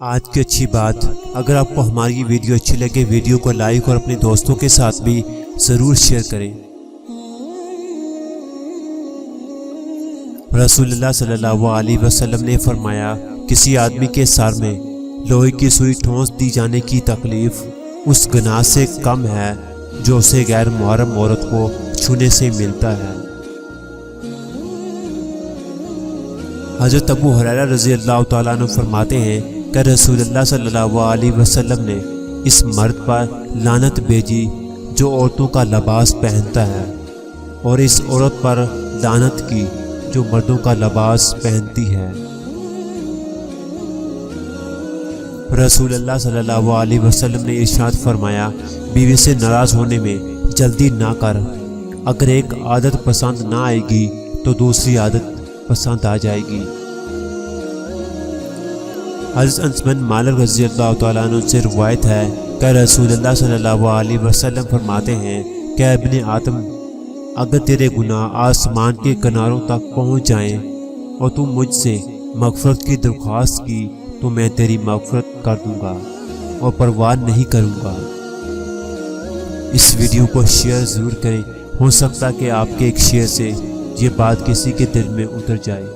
آج کی اچھی بات، اگر آپ کو ہماری ویڈیو اچھی لگے ویڈیو کو لائک اور اپنے دوستوں کے ساتھ بھی ضرور شیئر کریں۔ رسول اللہ صلی اللہ علیہ وسلم نے فرمایا، کسی آدمی کے سر میں لوہے کی سوئی ٹھونس دی جانے کی تکلیف اس گناہ سے کم ہے جو اسے غیر محرم عورت کو چھونے سے ملتا ہے۔ حضرت ابو ہریرہ رضی اللہ تعالیٰ عنہ فرماتے ہیں کہ رسول اللہ صلی اللہ علیہ وسلم نے اس مرد پر لعنت بھیجی جو عورتوں کا لباس پہنتا ہے، اور اس عورت پر لعنت کی جو مردوں کا لباس پہنتی ہے۔ رسول اللہ صلی اللہ علیہ وسلم نے ارشاد فرمایا، بیوی سے ناراض ہونے میں جلدی نہ کر، اگر ایک عادت پسند نہ آئے گی تو دوسری عادت پسند آ جائے گی۔ حضرت انس بن مالک رضی اللہ تعالیٰ عنہ سے روایت ہے کہ رسول اللہ صلی اللہ علیہ وسلم فرماتے ہیں کہ ابن آدم، اگر تیرے گناہ آسمان کے کناروں تک پہنچ جائیں اور تو مجھ سے مغفرت کی درخواست کی تو میں تیری مغفرت کر دوں گا اور پرواہ نہیں کروں گا۔ اس ویڈیو کو شیئر ضرور کریں، ہو سکتا کہ آپ کے ایک شیئر سے یہ بات کسی کے دل میں اتر جائے۔